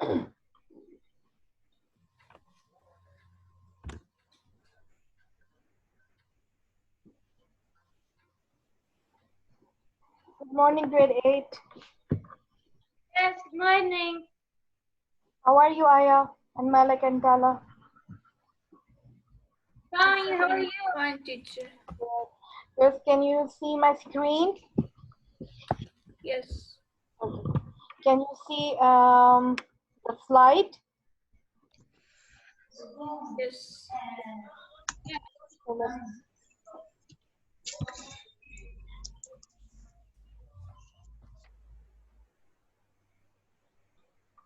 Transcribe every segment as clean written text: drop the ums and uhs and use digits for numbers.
Good morning, grade 8. Yes, good morning. How are you, Aya and Malak and Tala? Fine, how are you? Fine, teacher. Yes, can you see my screen? Yes. Okay. Can you see the slide? Yes. So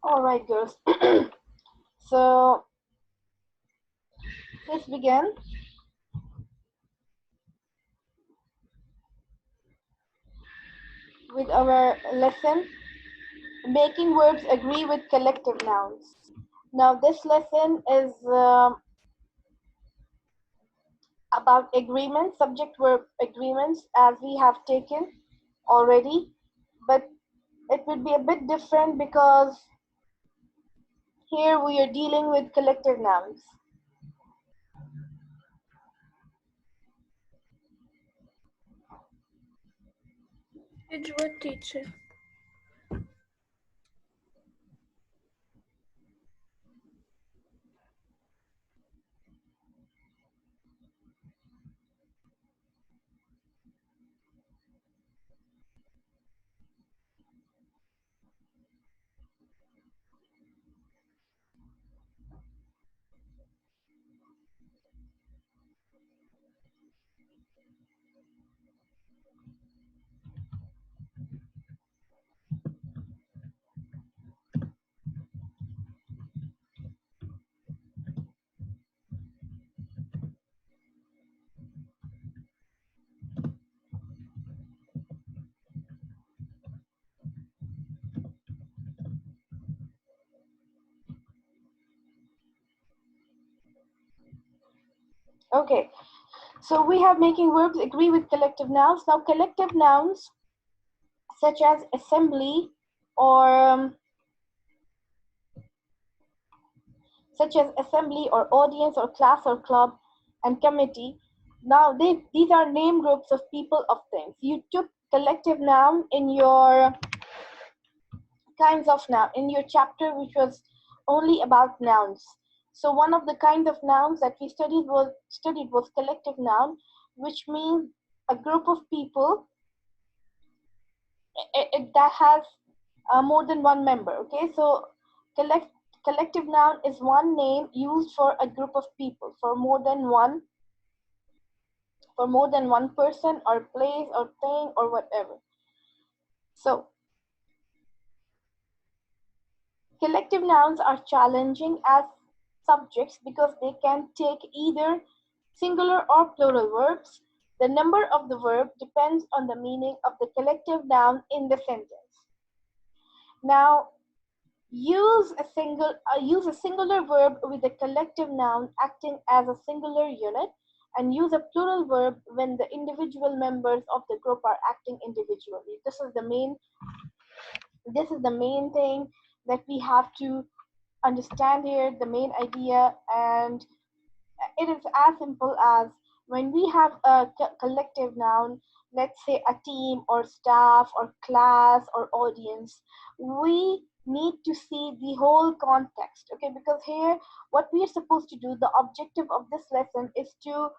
all right, girls. So let's begin. With our lesson, making verbs agree with collective nouns. Now, this lesson is about agreements, subject-verb agreements, as we have taken already, but it would be a bit different because here we are dealing with collective nouns. Page what, teacher? Okay, so we have making verbs agree with collective nouns. Now, collective nouns such as assembly or audience or class or club and committee. Now, these are name groups of people of things. You took collective noun in your kinds of noun in your chapter, which was only about nouns. So one of the kind of nouns that we studied was collective noun, which means a group of people that has more than one member. Okay, so collective noun is one name used for a group of people, for more than one person or place or thing or whatever. So collective nouns are challenging as subjects because they can take either singular or plural verbs. The number of the verb depends on the meaning of the collective noun in the sentence. Now, use a singular verb with a collective noun acting as a singular unit, and use a plural verb when the individual members of the group are acting individually. This is the main thing that we have to understand here, the main idea. And it is as simple as, when we have a collective noun, let's say a team or staff or class or audience, we need to see the whole context. Okay, because here what we are supposed to do, the objective of this lesson is to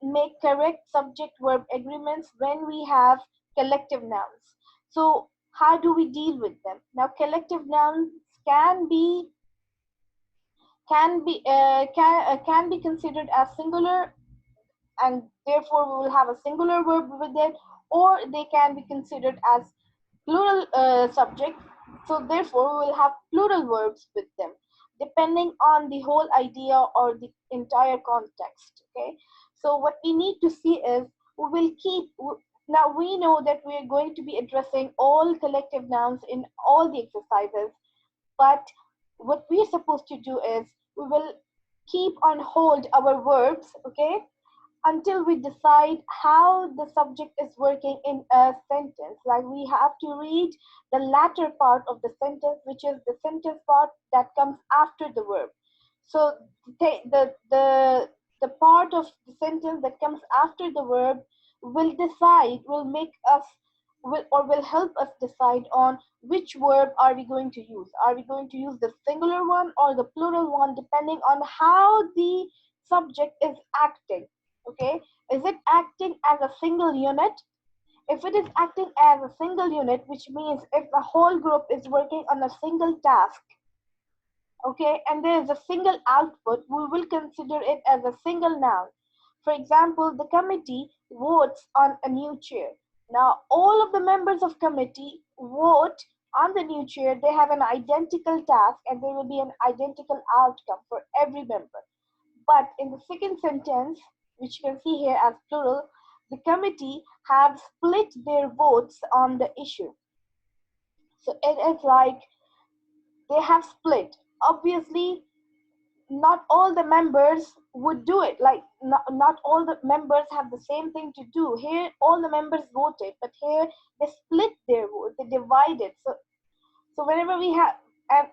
make correct subject verb agreements when we have collective nouns. So how do we deal with them? Now, collective nouns can be can be considered as singular, and therefore we will have a singular verb with it, or they can be considered as plural subject, so therefore we will have plural verbs with them, depending on the whole idea or the entire context. Okay, so what we need to see is, we will keep now we know that we are going to be addressing all collective nouns in all the exercises, but what we're supposed to do is, we will keep on hold our verbs. Okay, until we decide how the subject is working in a sentence. Like we have to read the latter part of the sentence, which is the sentence part that comes after the verb. So the part of the sentence that comes after the verb will make us will help us decide on which verb are we going to use. Are we going to use the singular one or the plural one, depending on how the subject is acting. Okay, is it acting as a single unit? If it is acting as a single unit, which means if the whole group is working on a single task, okay, and there is a single output, we will consider it as a single noun. For example, the committee votes on a new chair. Now all of the members of committee vote on the new chair. They have an identical task and there will be an identical outcome for every member. But in the second sentence, which you can see here as plural, the committee have split their votes on the issue. So it is like they have split. Obviously, not all the members would do it. Like not all the members have the same thing to do. Here, all the members voted, but here they split their vote. They divided. So whenever we have, and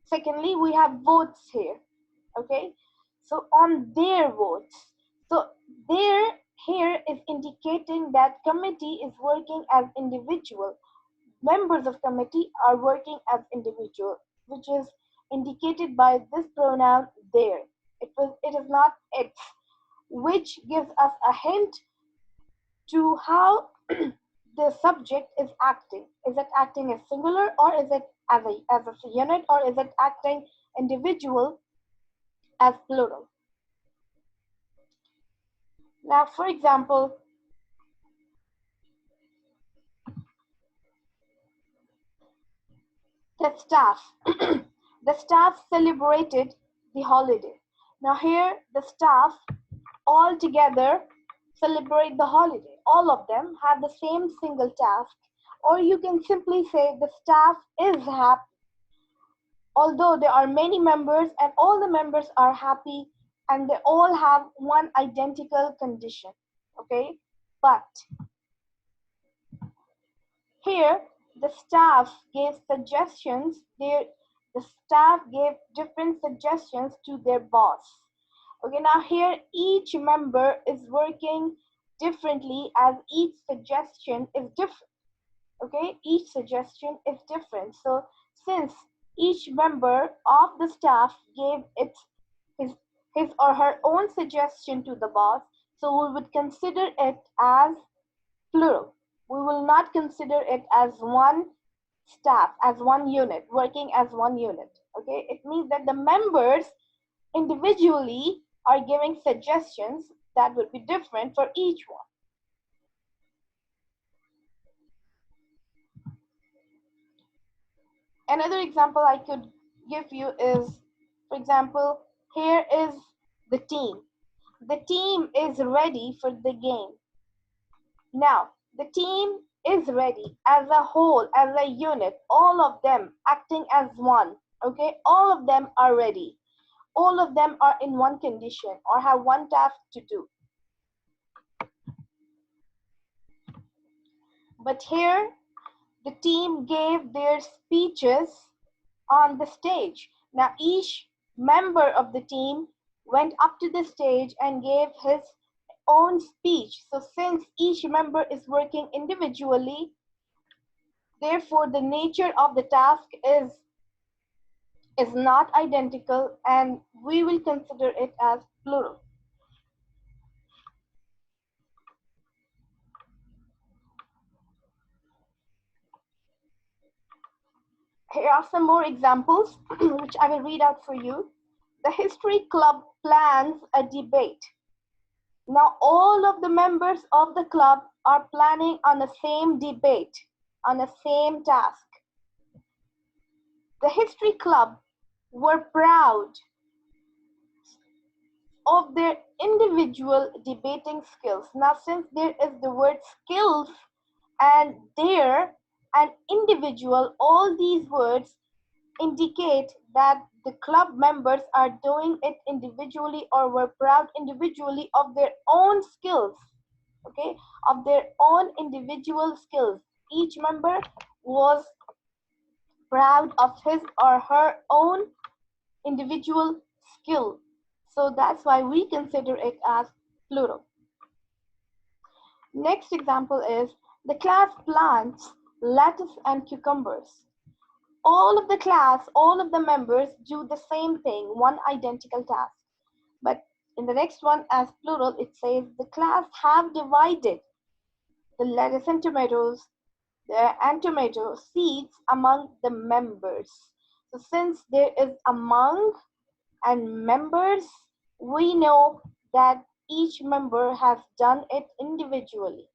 secondly, we have votes here. Okay, so on their votes. So there here is indicating that committee is working as individual. Members of committee are working as individual, which is indicated by this pronoun there. It is not its, which gives us a hint to how the subject is acting. Is it acting as singular, or is it as a unit, or is it acting individual as plural? Now, for example, the staff. The staff celebrated the holiday. Now here, the staff all together celebrate the holiday. All of them have the same single task, or you can simply say the staff is happy. Although there are many members and all the members are happy and they all have one identical condition. Okay, but here the staff gave suggestions. The staff gave different suggestions to their boss. Okay, now here each member is working differently as each suggestion is different. Okay, each suggestion is different. So since each member of the staff gave his, his or her own suggestion to the boss, so we would consider it as plural. We will not consider it as one staff, as one unit, working as one unit. Okay, it means that the members individually are giving suggestions that would be different for each one. Another example I could give you is, for example, here is the team. The team is ready for the game. Now, the team is ready as a whole, as a unit, all of them acting as one. Okay, all of them are ready. All of them are in one condition or have one task to do. But here, the team gave their speeches on the stage. Now, each member of the team went up to the stage and gave his own speech. So, since each member is working individually, therefore, the nature of the task is not identical, and we will consider it as plural. Here are some more examples, which I will read out for you. The history club plans a debate. Now, all of the members of the club are planning on the same debate, on the same task. The history club were proud of their individual debating skills. Now, since there is the word skills and there and individual, all these words indicate that the club members are doing it individually or were proud individually of their own skills, okay, of their own individual skills. Each member was proud of his or her own individual skill. So that's why we consider it as plural. Next example is the class plants lettuce and cucumbers. All of the class, all of the members do the same thing, one identical task. But in the next one, as plural, it says the class have divided the lettuce and tomato seeds among the members. So since there is among and members, we know that each member has done it individually.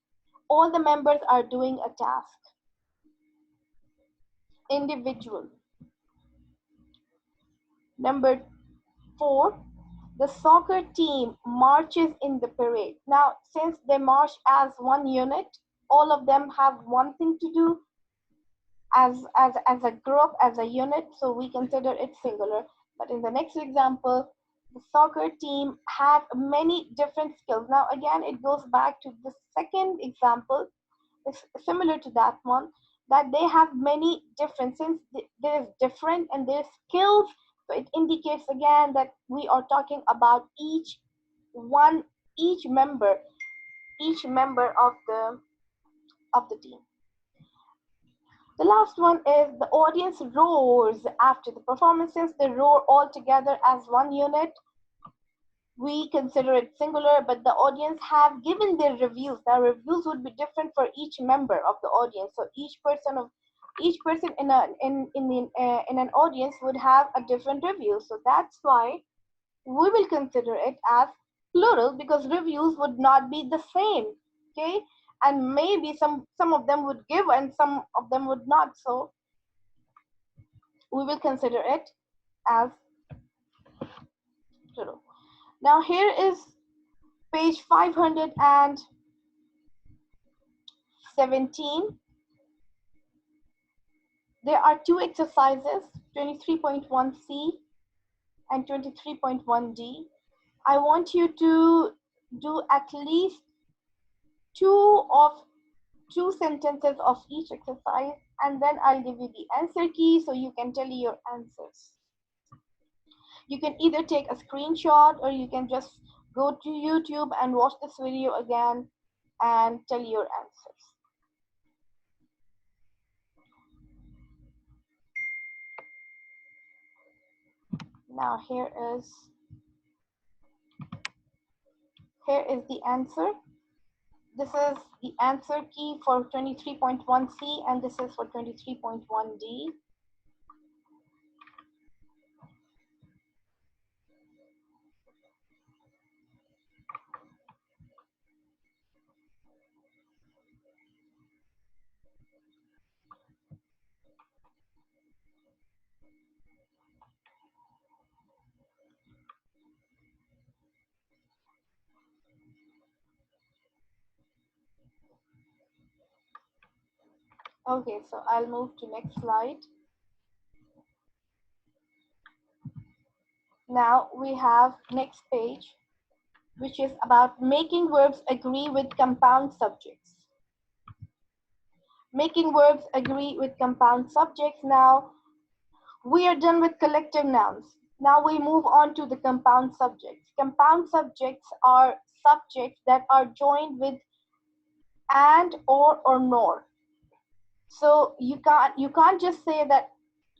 All the members are doing a task individually. Number 4, the soccer team marches in the parade. Now, since they march as one unit, all of them have one thing to do as a group, as a unit, so we consider it singular. But in the next example, the soccer team have many different skills. Now, again, it goes back to the second example, it's similar to that one, that they have many different, since there is different and there's skills, so it indicates again that we are talking about one each member each member of the team. The last one is the audience roars after the performance. Since they roar all together as one unit, we consider it singular, but the audience have given their reviews. Now reviews would be different for each member of the audience, so each person in an audience would have a different review. So that's why we will consider it as plural, because reviews would not be the same, okay, and maybe some of them would give and some of them would not, so we will consider it as plural. Now here is page 517. There are two exercises, 23.1c and 23.1d. I want you to do at least two sentences of each exercise, and then I'll give you the answer key so you can tell me your answers. You can either take a screenshot or you can just go to YouTube and watch this video again and tell your answers. Now here is the answer. This is the answer key for 23.1c and this is for 23.1d. Okay, so I'll move to next slide. Now we have next page, which is about making verbs agree with compound subjects. Making verbs agree with compound subjects. Now we are done with collective nouns. Now we move on to the compound subjects. Compound subjects are subjects that are joined with and or nor. So you can't just say that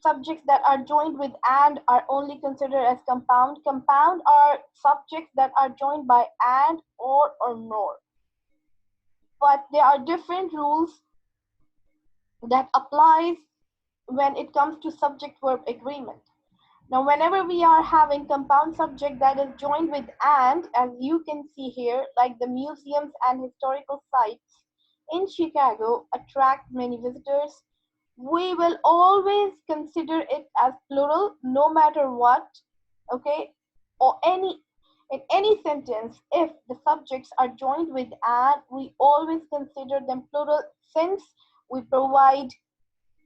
subjects that are joined with and are only considered as compound. Compound are subjects that are joined by and or nor. But there are different rules that applies when it comes to subject verb agreement. Now whenever we are having compound subject that is joined with and, as you can see here, like the museums and historical sites in Chicago attract many visitors, we will always consider it as plural no matter what, okay, or in any sentence. If the subjects are joined with and, we always consider them plural since we provide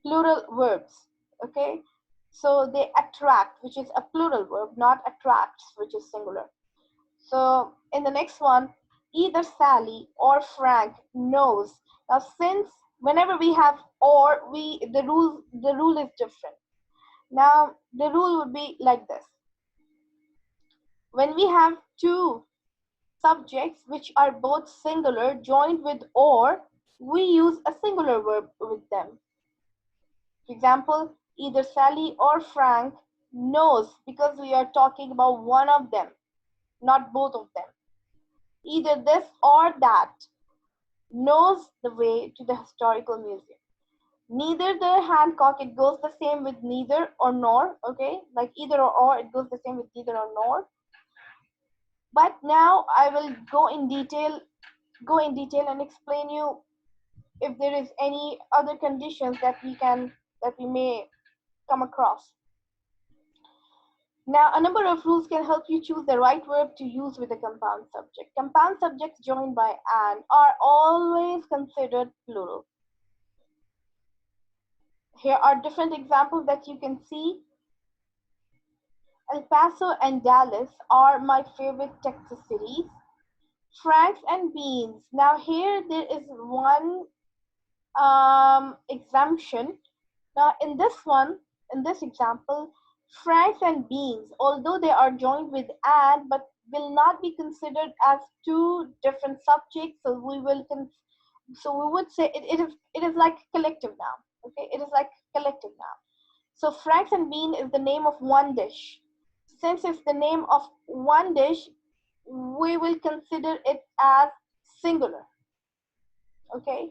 plural verbs, okay. So they attract, which is a plural verb, not attracts, which is singular. So in the next one, either Sally or Frank knows. Now since whenever we have or, we the rule is different. Now the rule would be like this. When we have two subjects which are both singular joined with or, we use a singular verb with them. For example, either Sally or Frank knows, because we are talking about one of them, not both of them. Either this or that knows the way to the historical museum. Neither the Hancock, it goes the same with neither or nor, okay? Like either or, it goes the same with neither or nor. But now I will go in detail and explain you if there is any other conditions that we may come across. Now, a number of rules can help you choose the right verb to use with a compound subject. Compound subjects joined by an are always considered plural. Here are different examples that you can see. El Paso and Dallas are my favorite Texas cities. Franks and beans. Now here there is one exemption. Now in this example, franks and beans, although they are joined with and, but will not be considered as two different subjects. So we would say it is like collective noun. Okay, it is like collective noun. So franks and bean is the name of one dish. Since it's the name of one dish, we will consider it as singular. Okay,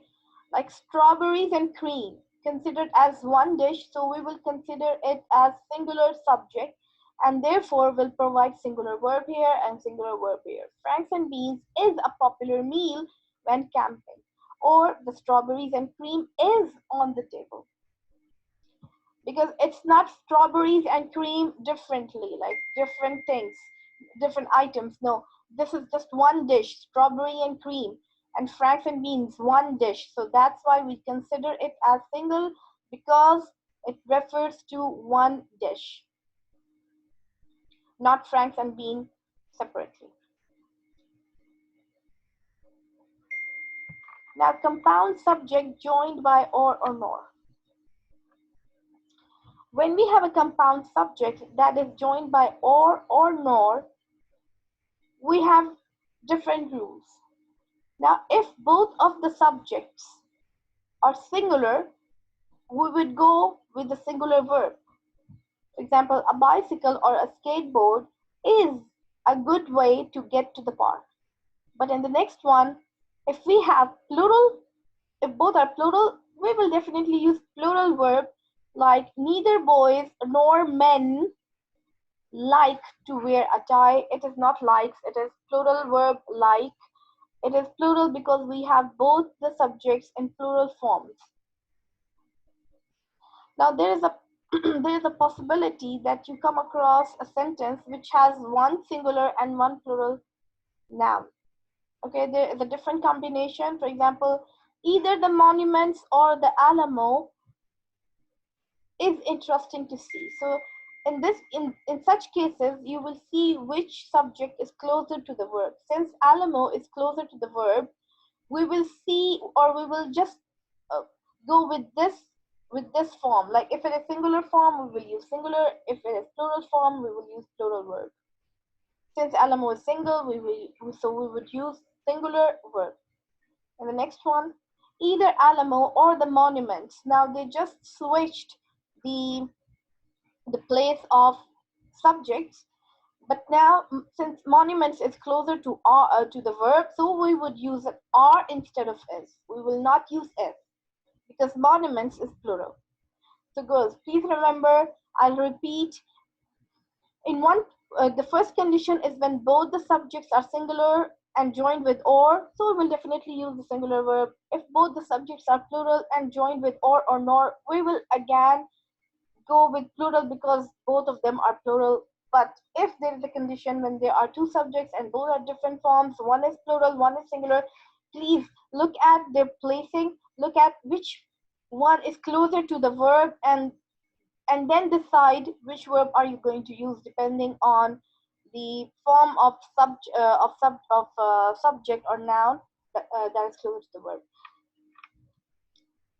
like strawberries and cream considered as one dish, so we will consider it as singular subject, and therefore will provide singular verb here and singular verb here. Franks and beans is a popular meal when camping, or the strawberries and cream is on the table, because it's not strawberries and cream differently, like different things, different items. No, this is just one dish, strawberry and cream, and franks and beans, one dish. So that's why we consider it as single, because it refers to one dish, not franks and bean separately. Now, compound subject joined by or nor. When we have a compound subject that is joined by or nor, we have different rules. Now, if both of the subjects are singular, we would go with the singular verb. For example, a bicycle or a skateboard is a good way to get to the park. But in the next one, if we have plural, if both are plural, we will definitely use plural verb, like neither boys nor men like to wear a tie. It is not likes, it is plural verb like. It is plural because we have both the subjects in plural forms. Now there is a there is a possibility that you come across a sentence which has one singular and one plural noun. Okay, there is a different combination. For example, either the monuments or the Alamo is interesting to see. So in such cases, you will see which subject is closer to the verb. Since Alamo is closer to the verb, we will see, or we will just uh, go with this form. Like if it is singular form, we will use singular. If it is plural form, we will use plural verb. Since Alamo is single, we would use singular verb. And the next one, either Alamo or the monuments. Now they just switched the the place of subjects, but now since monuments is closer to the verb, so we would use an are instead of is. We will not use is, because monuments is plural. So girls, please remember, I'll repeat. In one, the first condition is when both the subjects are singular and joined with or, so we will definitely use the singular verb. If both the subjects are plural and joined with or nor, we will again go with plural because both of them are plural. But if there is a condition when there are two subjects and both are different forms, one is plural, one is singular, please look at their placing, look at which one is closer to the verb, and then decide which verb are you going to use depending on the form of subject or noun that is close to the verb.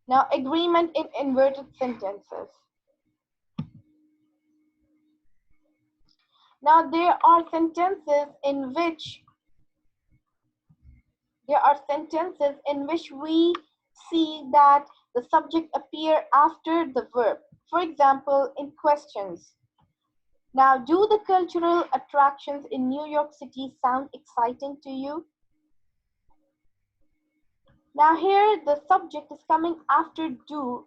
Now, agreement in inverted sentences. Now, there are sentences in which we see that the subject appear after the verb. For example, in questions. Now, do the cultural attractions in New York City sound exciting to you? Now, here the subject is coming after do,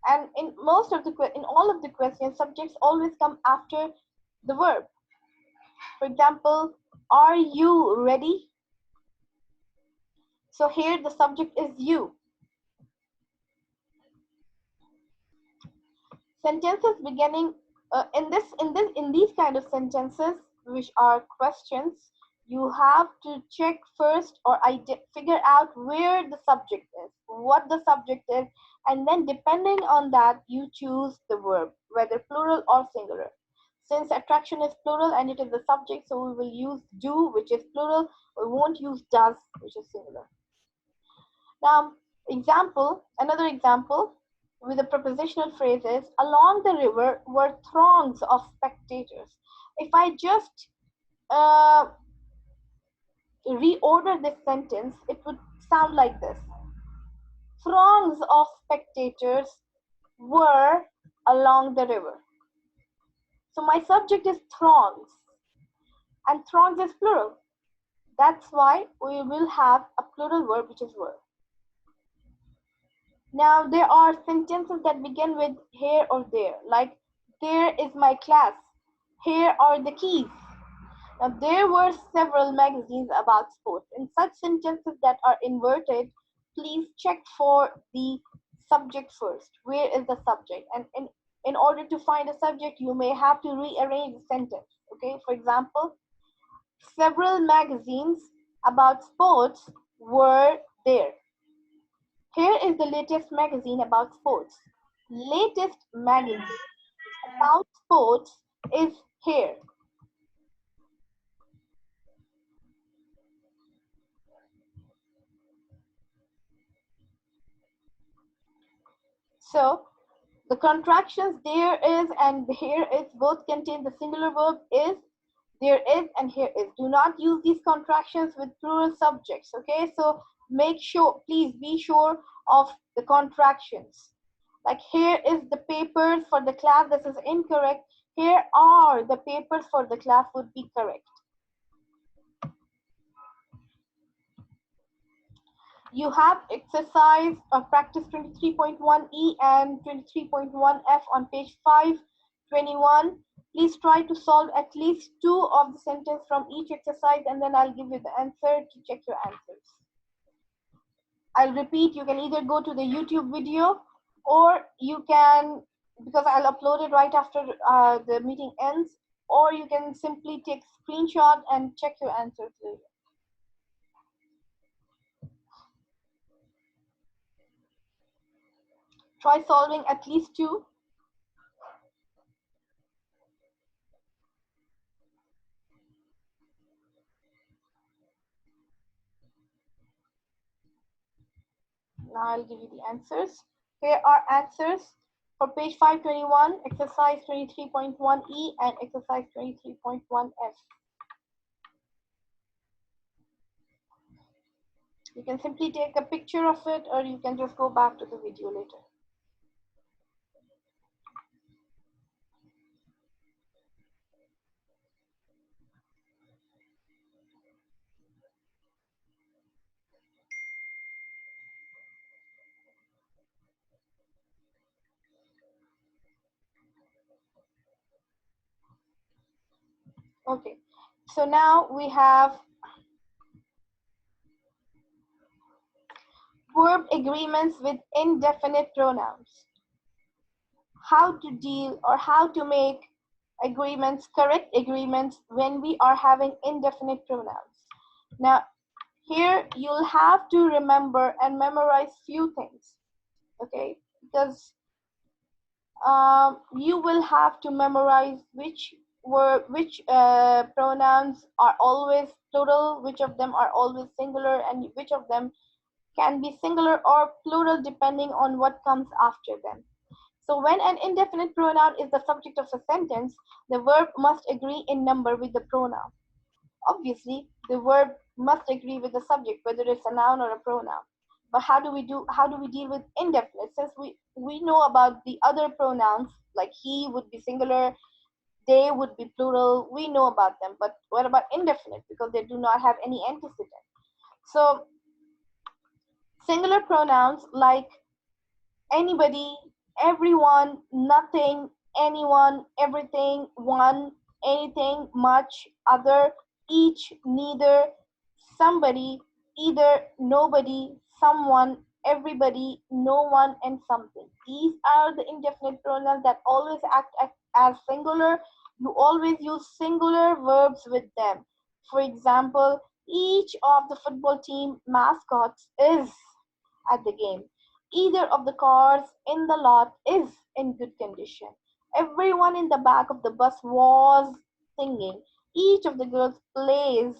and in all of the questions, subjects always come after the verb. For example, are you ready? So here the subject is you. Sentences beginning in these kind of sentences, which are questions, you have to check first or figure out where the subject is, what the subject is, and then depending on that you choose the verb, whether plural or singular. Since attraction is plural and it is the subject, so we will use do, which is plural. We won't use does, which is singular. Now, another example with the prepositional phrases, along the river were throngs of spectators. If I just reorder this sentence, it would sound like this. Throngs of spectators were along the river. So my subject is throngs, and throngs is plural. That's why we will have a plural verb, which is were. Now, there are sentences that begin with here or there, like there is my class, here are the keys. Now, there were several magazines about sports. In such sentences that are inverted, please check for the subject first. Where is the subject? And in order to find a subject, you may have to rearrange the sentence. Okay, for example, several magazines about sports were there. Here is the latest magazine about sports. Latest magazine about sports is here. So the contractions there is and here is both contain the singular verb is, there is, and here is. Do not use these contractions with plural subjects. Okay, so please be sure of the contractions. Like here is the papers for the class, this is incorrect. Here are the papers for the class would be correct. You have exercise or practice 23.1E and 23.1F on page 521. Please try to solve at least 2 of the sentences from each exercise, and then I'll give you the answer to check your answers. I'll repeat, you can either go to the YouTube video, or you can, because I'll upload it right after the meeting ends, or you can simply take a screenshot and check your answers later. Try solving at least 2. Now I'll give you the answers. Here are answers for page 521, exercise 23.1E and exercise 23.1F. You can simply take a picture of it, or you can just go back to the video later. Okay, so now we have verb agreements with indefinite pronouns. How to deal or how to make agreements, correct agreements, when we are having indefinite pronouns. Now, here you'll have to remember and memorize few things, okay? Because you will have to memorize which pronouns are always plural, which of them are always singular, and which of them can be singular or plural depending on what comes after them. So when an indefinite pronoun is the subject of a sentence, the verb must agree in number with the pronoun. Obviously, the verb must agree with the subject, whether it's a noun or a pronoun. But how do we deal with indefinite? Since we know about the other pronouns, like he would be singular, they would be plural, we know about them. But what about indefinite? Because they do not have any antecedent. So singular pronouns like anybody, everyone, nothing, anyone, everything, one, anything, much, other, each, neither, somebody, either, nobody, someone, everybody, no one, and something. These are the indefinite pronouns that always act as singular. You always use singular verbs with them. For example, each of the football team mascots is at the game. Either of the cars in the lot is in good condition. Everyone in the back of the bus was singing. Each of the girls plays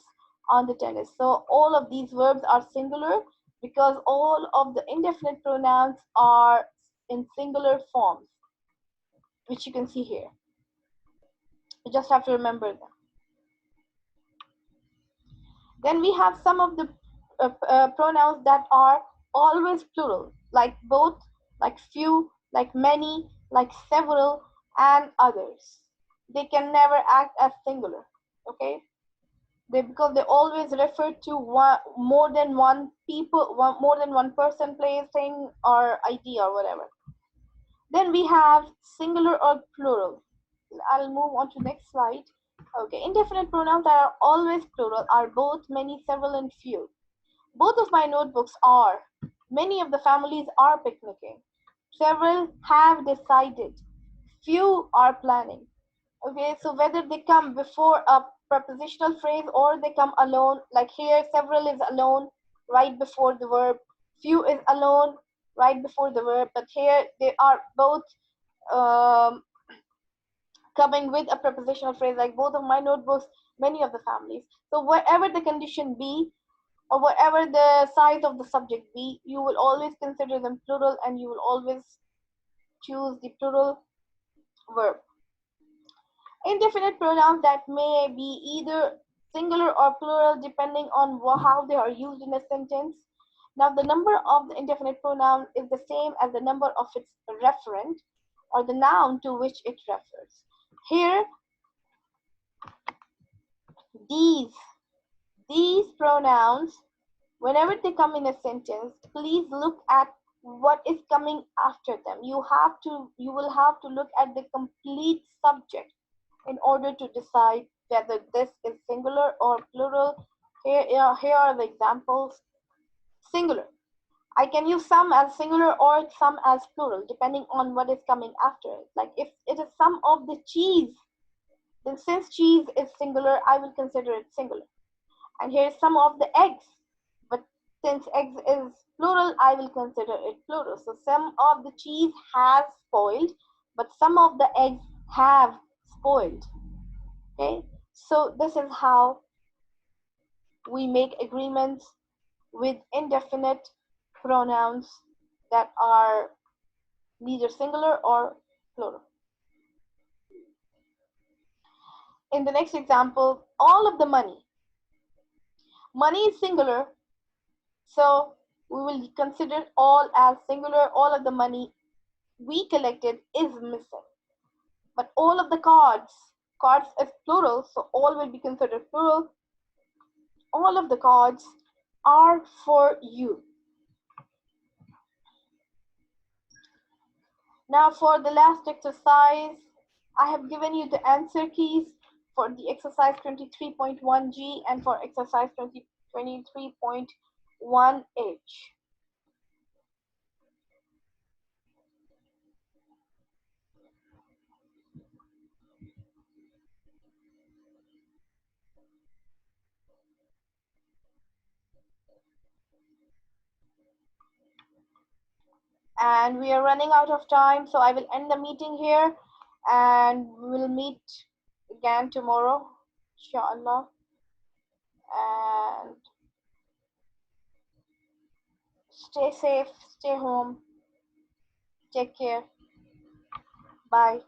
on the tennis. So all of these verbs are singular because all of the indefinite pronouns are in singular forms, which you can see here. You just have to remember them. Then we have some of the pronouns that are always plural, like both, like few, like many, like several, and others. They can never act as singular. Okay, because they always refer to more than one people, more than one person, place, thing, or idea, or whatever. Then we have singular or plural. I'll move on to next slide. Okay, indefinite pronouns that are always plural are both, many, several, and few. Both of my notebooks are. Many of the families are picnicking. Several have decided. Few are planning. Okay, so whether they come before a prepositional phrase or they come alone, like here, several is alone right before the verb, few is alone right before the verb, but here they are both um, coming with a prepositional phrase, like both of my notebooks, many of the families. So whatever the condition be, or whatever the size of the subject be, you will always consider them plural and you will always choose the plural verb. Indefinite pronouns that may be either singular or plural depending on how they are used in a sentence. Now, the number of the indefinite pronoun is the same as the number of its referent or the noun to which it refers. Here, these these pronouns, whenever they come in a sentence, please look at what is coming after them. You will have to look at the complete subject in order to decide whether this is singular or plural. Here are the examples. Singular. I can use some as singular or some as plural, depending on what is coming after it. Like if it is some of the cheese, then since cheese is singular, I will consider it singular. And here is some of the eggs, but since eggs is plural, I will consider it plural. So some of the cheese has spoiled, but some of the eggs have spoiled. Okay, so this is how we make agreements with indefinite pronouns that are neither singular or plural. In the next example, all of the money. Money is singular, so we will consider all as singular. All of the money we collected is missing. But all of the cards is plural, so all will be considered plural. All of the cards are for you. Now for the last exercise, I have given you the answer keys for the exercise 23.1G and for exercise 23.1H. and we are running out of time, so I will end the meeting here, and we'll meet again tomorrow, inshallah. And stay safe, stay home, take care. Bye.